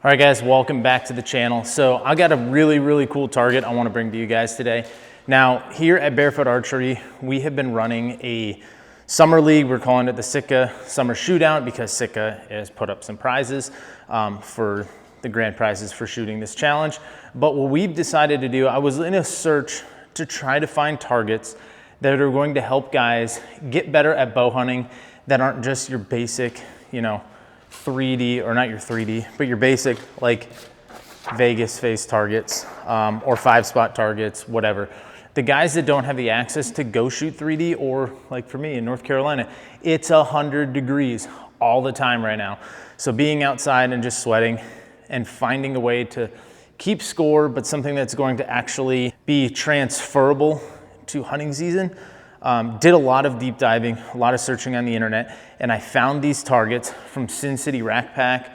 All right guys, welcome back to the channel. So I got a really cool target I want to bring to you guys today. Now here at Barefoot Archery, we have been running a summer league. We're calling it the Sika Summer Shootout because Sika has put up some prizes for the grand prizes for shooting this challenge. But what we've decided to do, I was in a search to try to find targets that are going to help guys get better at bow hunting that aren't just your basic, 3D, or not your 3D, but your basic like Vegas face targets or 5-spot targets, whatever. The guys that don't have the access to go shoot 3D, or like for me in North Carolina, it's 100 degrees all the time right now. So being outside and just sweating and finding a way to keep score, but something that's going to actually be transferable to hunting season. Did a lot of deep diving, a lot of searching on the internet, and I found these targets from Sin City Rack Pack.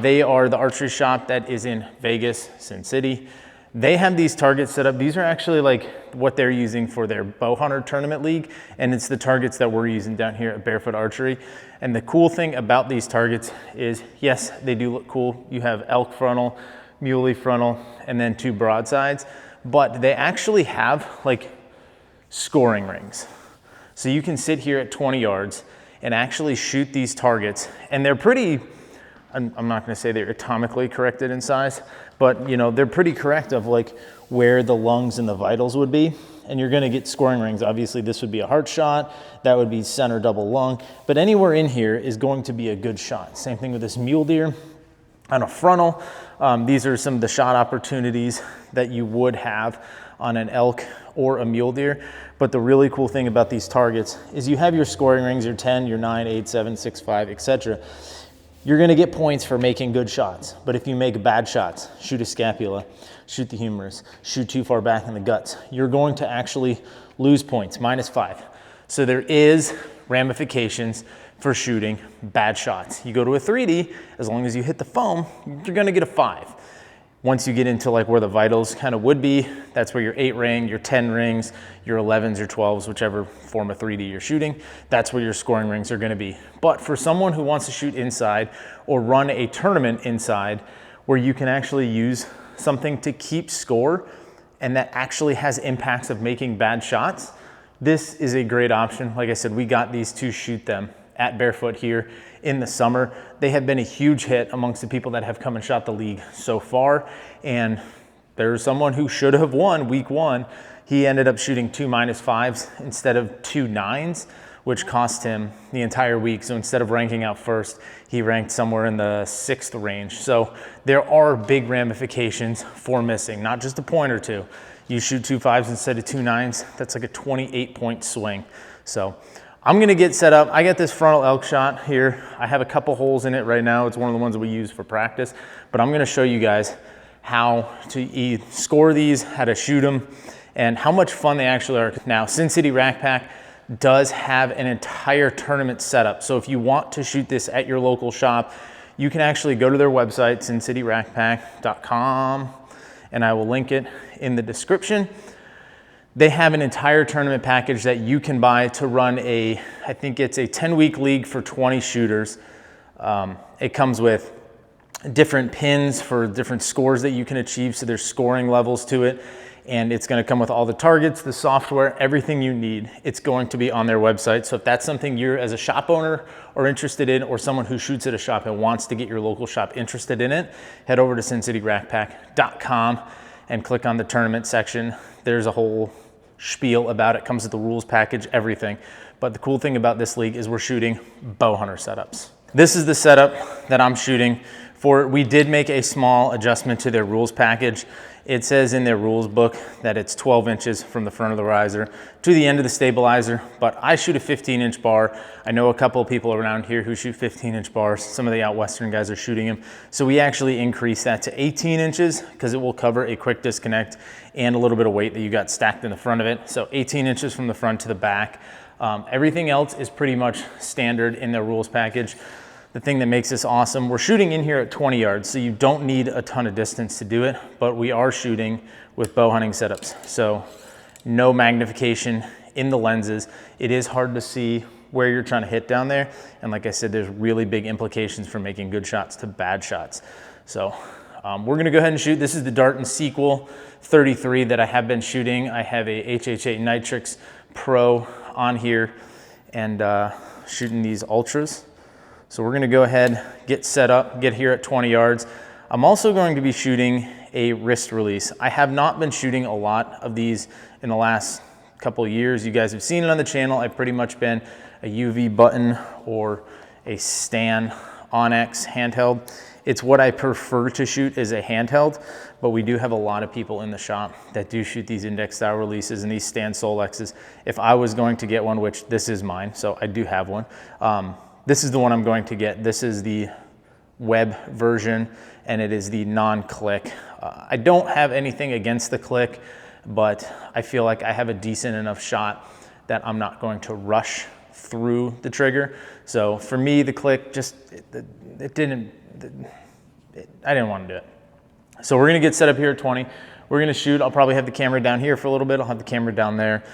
They are the archery shop that is in Vegas, Sin City. They have these targets set up. These are actually like what they're using for their bow hunter tournament league, and it's the targets that we're using down here at Barefoot Archery. And the cool thing about these targets is, yes, they do look cool. You have elk frontal, muley frontal, and then 2 broadsides, but they actually have like scoring rings. So you can sit here at 20 yards and actually shoot these targets, and they're pretty, I'm not going to say they're atomically corrected in size, but they're pretty correct of like where the lungs and the vitals would be, and you're going to get scoring rings. Obviously this would be a heart shot, that would be center double lung, but anywhere in here is going to be a good shot. Same thing with this mule deer on a frontal. These are some of the shot opportunities that you would have on an elk or a mule deer. But the really cool thing about these targets is you have your scoring rings, your 10, your 9, 8, 7, 6, 5, etc. You're gonna get points for making good shots. But if you make bad shots, shoot a scapula, shoot the humerus, shoot too far back in the guts, you're going to actually lose points, -5. So there is ramifications for shooting bad shots. You go to a 3D, as long as you hit the foam, you're gonna get a 5. Once you get into like where the vitals kind of would be, that's where your 8 ring, your 10 rings, your 11s, your 12s, whichever form of 3D you're shooting, that's where your scoring rings are gonna be. But for someone who wants to shoot inside or run a tournament inside where you can actually use something to keep score and that actually has impacts of making bad shots, this is a great option. Like I said, we got these to shoot them at Barefoot here in the summer. They have been a huge hit amongst the people that have come and shot the league so far. And there's someone who should have won week 1. He ended up shooting 2 -5s instead of 2 9s, which cost him the entire week. So instead of ranking out first, he ranked somewhere in the 6th range. So there are big ramifications for missing, not just a point or 2. You shoot 2 5s instead of 2 9s, that's like a 28-point swing. So I'm gonna get set up. I got this frontal elk shot here. I have a couple holes in it right now. It's one of the ones that we use for practice, but I'm gonna show you guys how to score these, how to shoot them, and how much fun they actually are. Now, Sin City Rack Pack does have an entire tournament setup. So if you want to shoot this at your local shop, you can actually go to their website, sincityrackpack.com, and I will link it in the description. They have an entire tournament package that you can buy to run I think it's a 10-week league for 20 shooters. It comes with different pins for different scores that you can achieve, so there's scoring levels to it, and it's gonna come with all the targets, the software, everything you need. It's going to be on their website. So if that's something you're as a shop owner or interested in, or someone who shoots at a shop and wants to get your local shop interested in it, head over to sincityrackpack.com and click on the tournament section. There's a whole spiel about it, comes with the rules package, everything. But the cool thing about this league is we're shooting bow hunter setups. This is the setup that I'm shooting for. We did make a small adjustment to their rules package. It says in their rules book that it's 12 inches from the front of the riser to the end of the stabilizer, but I shoot a 15-inch bar. I know a couple of people around here who shoot 15-inch bars. Some of the out western guys are shooting them. So we actually increased that to 18 inches because it will cover a quick disconnect and a little bit of weight that you got stacked in the front of it. So 18 inches from the front to the back. Everything else is pretty much standard in their rules package. The thing that makes this awesome, we're shooting in here at 20 yards, so you don't need a ton of distance to do it, but we are shooting with bow hunting setups. So no magnification in the lenses. It is hard to see where you're trying to hit down there. And like I said, there's really big implications for making good shots to bad shots. So we're gonna go ahead and shoot. This is the Dart and Sequel 33 that I have been shooting. I have a HH8 Nitrix Pro on here and shooting these ultras. So we're gonna go ahead, get set up, get here at 20 yards. I'm also going to be shooting a wrist release. I have not been shooting a lot of these in the last couple of years. You guys have seen it on the channel. I've pretty much been a UV button or a Stan Onyx handheld. It's what I prefer to shoot as a handheld, but we do have a lot of people in the shop that do shoot these index style releases and these Stan Solexes. If I was going to get one, which this is mine, so I do have one, this is the one I'm going to get. This is the web version and it is the non-click. I don't have anything against the click, but I feel like I have a decent enough shot that I'm not going to rush through the trigger. So for me, the click just, I didn't want to do it. So we're gonna get set up here at 20. We're gonna shoot. I'll probably have the camera down here for a little bit. I'll have the camera down there.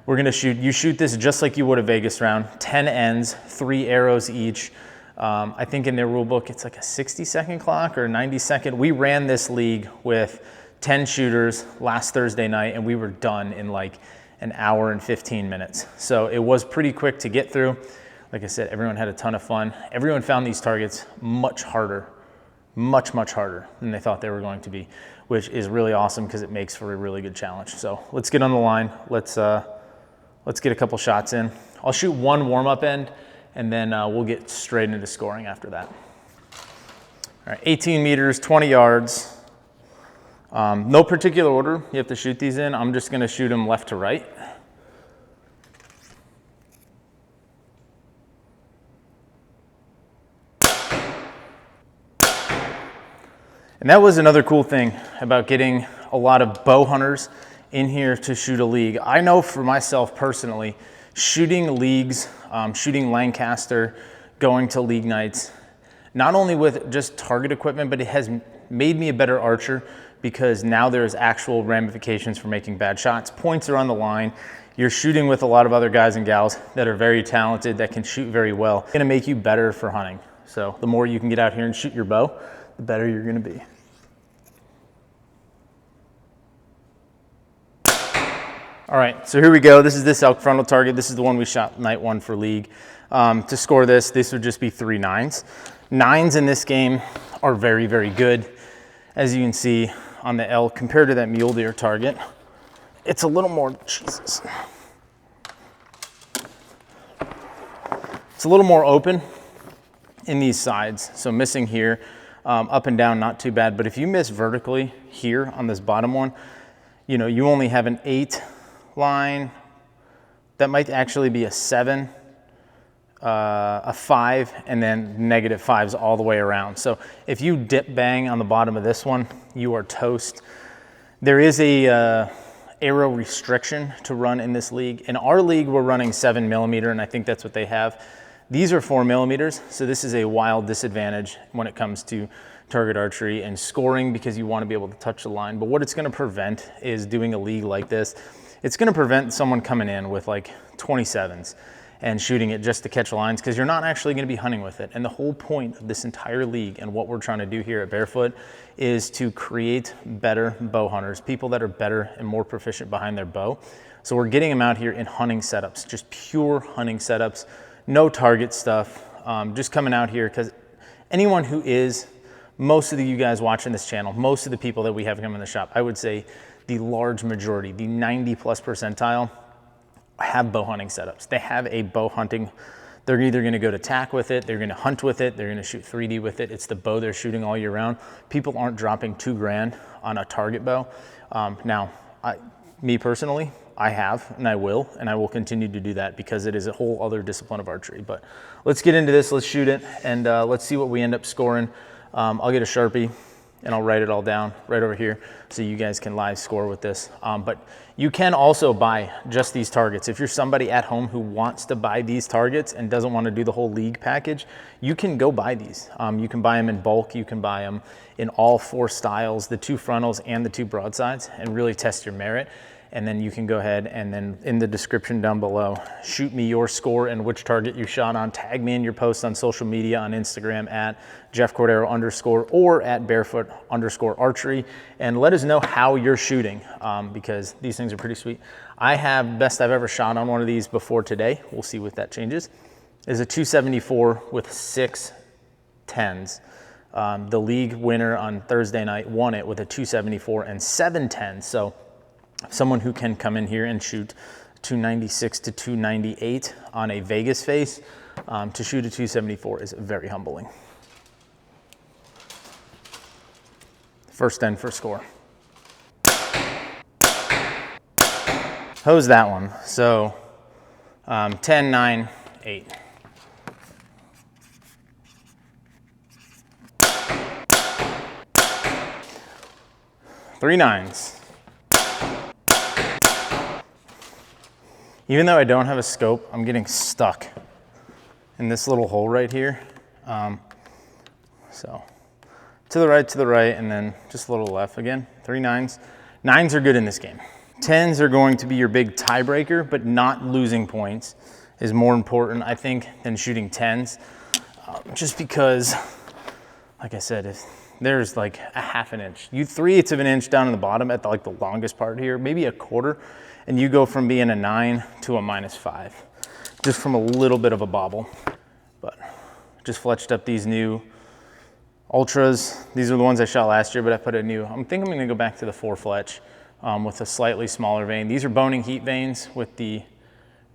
We're gonna shoot. You shoot this just like you would a Vegas round. 10 ends, 3 arrows each. I think in their rule book, it's like a 60-second clock or a 90-second. We ran this league with 10 shooters last Thursday night and we were done in like an hour and 15 minutes. So it was pretty quick to get through. Like I said, everyone had a ton of fun. Everyone found these targets much harder, much harder than they thought they were going to be, which is really awesome because it makes for a really good challenge. So let's get on the line. Let's get a couple shots in. I'll shoot one warm-up end and then we'll get straight into scoring after that. All right, 18 meters, 20 yards. No particular order you have to shoot these in. I'm just gonna shoot them left to right. And that was another cool thing about getting a lot of bow hunters in here to shoot a league. I know for myself personally, shooting leagues, shooting Lancaster, going to league nights, not only with just target equipment, but it has made me a better archer because now there's actual ramifications for making bad shots. Points are on the line. You're shooting with a lot of other guys and gals that are very talented, that can shoot very well. It's gonna make you better for hunting. So the more you can get out here and shoot your bow, the better you're gonna be. All right, so here we go. This is this elk frontal target. This is the one we shot night one for league. To score this would just be 3 9s. 9s in this game are very, very good. As you can see on the elk, compared to that mule deer target, it's a little more, Jesus. It's a little more open in these sides. So missing here, up and down, not too bad. But if you miss vertically here on this bottom one, you know, you only have an 8 line. That might actually be a 7, a 5, and then -5s all the way around. So if you dip bang on the bottom of this one, you are toast. There is a arrow restriction to run in this league. In our league, we're running 7mm, and I think that's what they have. These are 4mm, so this is a wild disadvantage when it comes to target archery and scoring because you want to be able to touch the line. But what it's going to prevent is doing a league like this. It's going to prevent someone coming in with like 27s and shooting it just to catch lines because you're not actually going to be hunting with it. And the whole point of this entire league and what we're trying to do here at Barefoot is to create better bow hunters, people that are better and more proficient behind their bow. So we're getting them out here in hunting setups, just pure hunting setups, no target stuff, just coming out here because anyone who is, most of you guys watching this channel, most of the people that we have come in the shop, I would say the large majority, the 90+ percentile, have bow hunting setups. They have a bow hunting. They're either gonna go to tack with it, they're gonna hunt with it, they're gonna shoot 3D with it. It's the bow they're shooting all year round. People aren't dropping $2 grand on a target bow. Now, me personally, I have, and I will continue to do that because it is a whole other discipline of archery. But let's get into this, let's shoot it, and let's see what we end up scoring. I'll get a Sharpie and I'll write it all down right over here so you guys can live score with this. But you can also buy just these targets. If you're somebody at home who wants to buy these targets and doesn't want to do the whole league package, you can go buy these. You can buy them in bulk, you can buy them in all 4 styles, the 2 frontals and the 2 broadsides, and really test your merit. And then you can go ahead and then in the description down below, shoot me your score and which target you shot on. Tag me in your post on social media on Instagram at @JeffCordero_ or at @barefoot_archery. And let us know how you're shooting because these things are pretty sweet. I have best I've ever shot on one of these before today. We'll see what that changes. Is a 274 with 6 10s. The league winner on Thursday night won it with a 274 and 7 10s. So someone who can come in here and shoot 296 to 298 on a Vegas face to shoot a 274 is very humbling. First end for score. Hose that one. So 10, 9, 8. Three 9s. Even though I don't have a scope, I'm getting stuck in this little hole right here. So to the right, and then just a little left again. 3 9s. 9s are good in this game. 10s are going to be your big tiebreaker, but not losing points is more important, I think, than shooting 10s. Just because, like I said, if there's like a half an inch, you 3/8 of an inch down in the bottom at the longest part here, maybe a quarter, and you go from being a 9 to a -5, just from a little bit of a bobble. But just fletched up these new Ultras. These are the ones I shot last year, but I put a new, I think I'm gonna go back to the 4 fletch with a slightly smaller vein. These are boning heat veins with the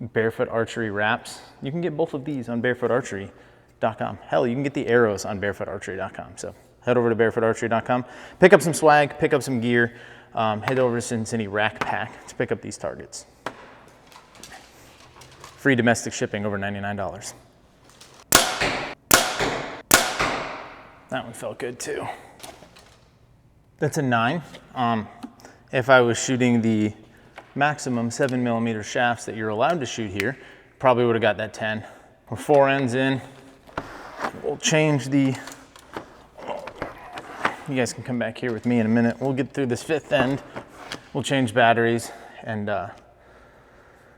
Barefoot Archery wraps. You can get both of these on barefootarchery.com. Hell, you can get the arrows on barefootarchery.com. So head over to barefootarchery.com, pick up some swag, pick up some gear, head over to Cincinnati Rack Pack to pick up these targets. Free domestic shipping over $99. That one felt good too. That's a 9. If I was shooting the maximum 7mm shafts that you're allowed to shoot here, probably would have got that 10. We're 4 ends in. We'll change the, you guys can come back here with me in a minute. We'll get through this 5th end. We'll change batteries and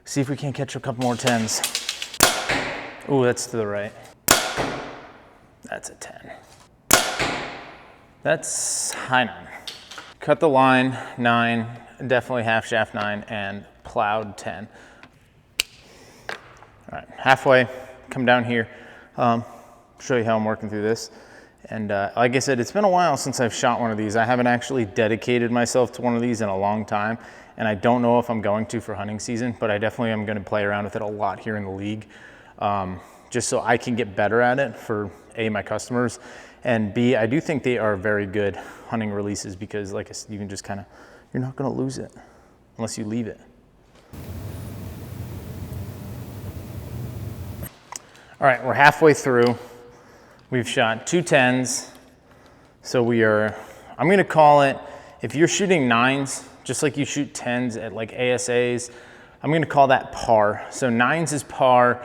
see if we can't catch a couple more 10s. Ooh, that's to the right. That's a 10. That's high 9. Cut the line, 9, definitely half shaft 9, and plowed 10. All right, halfway, come down here, show you how I'm working through this. And like I said, it's been a while since I've shot one of these. I haven't actually dedicated myself to one of these in a long time, and I don't know if I'm going to for hunting season, but I definitely am gonna play around with it a lot here in the league, just so I can get better at it for A, my customers, and B, I do think they are very good hunting releases because like I said, you can just kind of, you're not gonna lose it unless you leave it. All right, we're halfway through. We've shot 2 10s. So we are, I'm gonna call it, if you're shooting 9s, just like you shoot 10s at like ASAs, I'm gonna call that par. So 9s is par,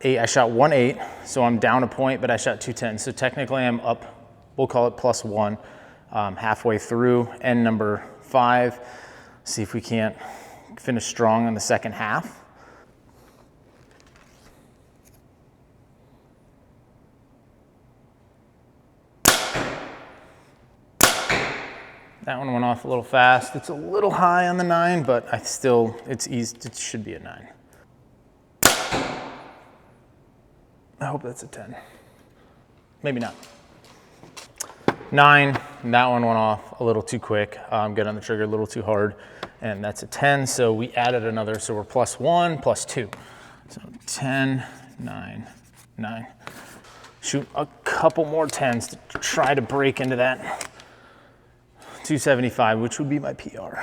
8, I shot 1 8, so I'm down a point, but I shot 2 10s. So technically I'm up, we'll call it +1, halfway through end number 5. See if we can't finish strong in the second half. That one went off a little fast. It's a little high on the 9, but it's easy, it should be a 9. I hope that's a 10. Maybe not. 9, that one went off a little too quick. Got on the trigger a little too hard, and that's a 10, so we added another, so we're +1, +2. So 10, 9, 9. Shoot a couple more 10s to try to break into that 275, which would be my PR.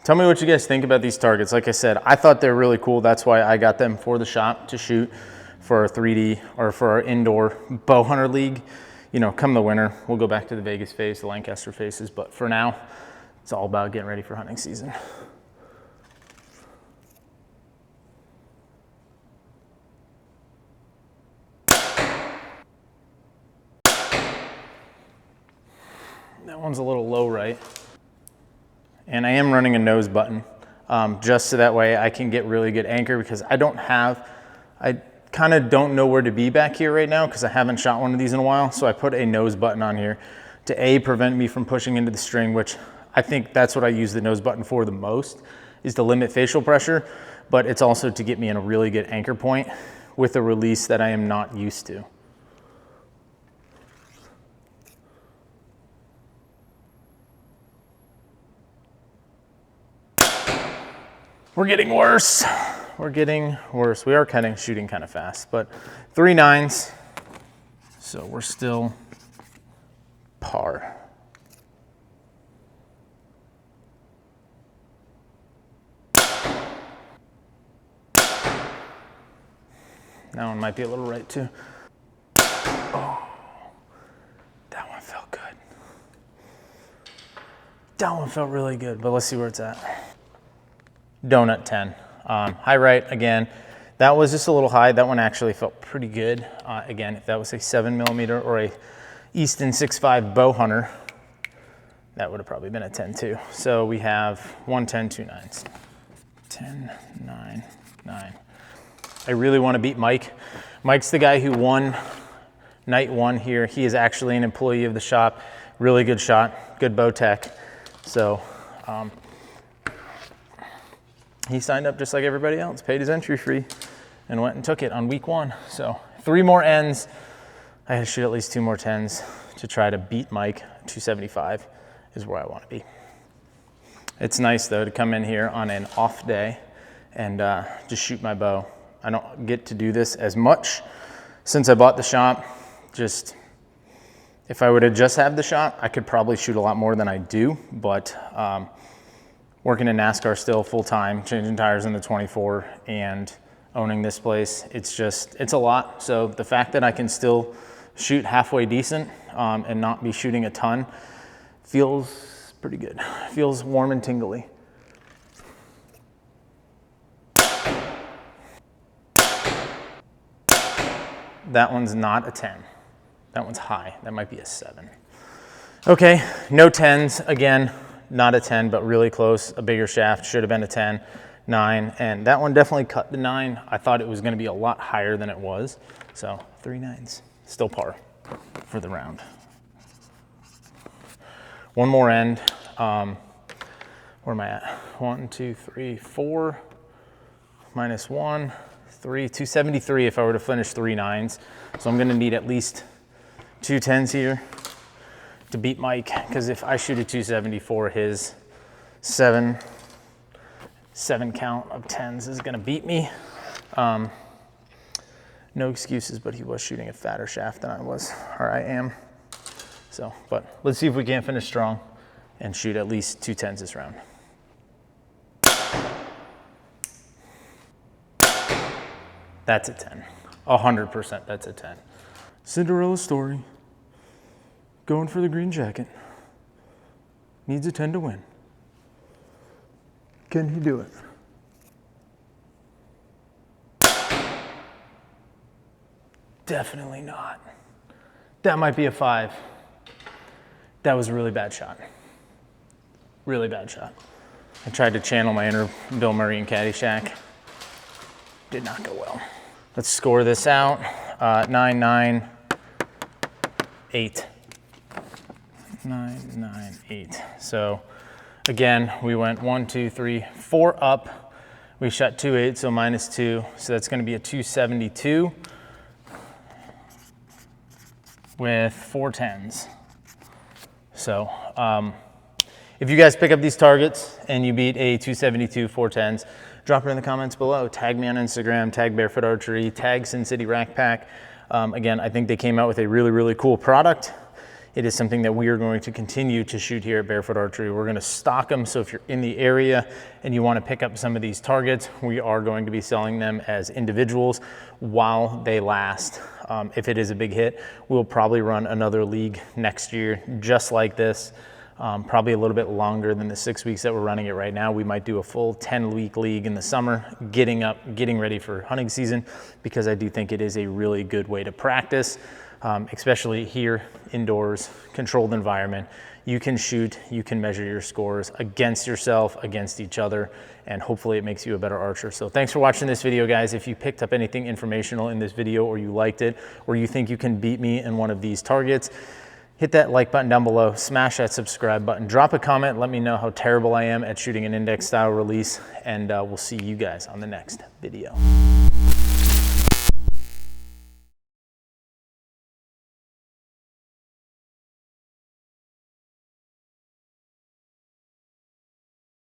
Tell me what you guys think about these targets. Like I said, I thought they're really cool. That's why I got them for the shop to shoot for our 3D or for our indoor bow hunter league. You know, come the winter, we'll go back to the Vegas face, the Lancaster faces, but for now, it's all about getting ready for hunting season. That one's a little low right. And I am running a nose button. just so that way I can get really good anchor, because I kind of don't know where to be back here right now because I haven't shot one of these in a while. So I put a nose button on here to prevent me from pushing into the string, which I think that's what I use the nose button for the most, is to limit facial pressure, but it's also to get me in a really good anchor point with a release that I am not used to. We're getting worse. We're getting worse. We are shooting kind of fast, but 3 9s. So we're still par. That one might be a little right too. Oh, that one felt good. That one felt really good, but let's see where it's at. Donut 10. High right again. That was just a little high. That one actually felt pretty good. Again, if that was a 7mm or a Easton 6.5 bow hunter, that would have probably been a 10 too. So we have 1 10, 2 9s. 10, 9, 9. I really want to beat Mike. Mike's the guy who won night 1 here. He is actually an employee of the shop. Really good shot, good bow tech. So he signed up just like everybody else, paid his entry fee, and went and took it on week 1. So 3 more ends. I had to shoot at least 2 more 10s to try to beat Mike. 275 is where I want to be. It's nice though to come in here on an off day and just shoot my bow. I don't get to do this as much since I bought the shop. Just if I would have just had the shop, I could probably shoot a lot more than I do, but working in NASCAR still full time, changing tires in the 24 and owning this place, it's a lot. So the fact that I can still shoot halfway decent and not be shooting a ton feels pretty good. Feels warm and tingly. That one's not a 10. That one's high. That might be a 7. Okay, no 10s. Again, not a 10, but really close. A bigger shaft, should have been a 10, 9, and that one definitely cut the 9. I thought it was going to be a lot higher than it was. So 3 9s, still par for the round. One more end. Where am I at? 1, 2, 3, 4, minus 1, 3, 273 if I were to finish 3 9s. So I'm going to need at least 2 10s here to beat Mike, because if I shoot a 274, his 7 count of 10s is going to beat me. No excuses, but he was shooting a fatter shaft than I am. So, but let's see if we can't finish strong and shoot at least 2 10s this round. That's a 10. 100% that's a 10. Cinderella story. Going for the green jacket. Needs a 10 to win. Can he do it? Definitely not. That might be a 5. That was a really bad shot. Really bad shot. I tried to channel my inner Bill Murray and Caddyshack. Did not go well. Let's score this out. 9 9 8. 9 9 8. So again, we went 1 2 3 4 up. We shot 2 8, so minus 2. So that's going to be a 272 with 4 10s. So if you guys pick up these targets and you beat a 272 4 10s, drop it in the comments below. Tag me on Instagram, tag Barefoot Archery, tag Sin City Rack Pack. Again, I think they came out with a really, really cool product. It is something that we are going to continue to shoot here at Barefoot Archery. We're going to stock them, so if you're in the area and you want to pick up some of these targets, we are going to be selling them as individuals while they last. If it is a big hit, we'll probably run another league next year just like this. Probably a little bit longer than the 6 weeks that we're running it right now. We might do a full 10-week league in the summer, getting ready for hunting season, because I do think it is a really good way to practice, especially here indoors, controlled environment. you can shoot, you can measure your scores against yourself, against each other, and hopefully it makes you a better archer. So thanks for watching this video, guys. If you picked up anything informational in this video, or you liked it, or you think you can beat me in one of these targets, hit that like button down below, smash that subscribe button, drop a comment, let me know how terrible I am at shooting an index style release, and we'll see you guys on the next video.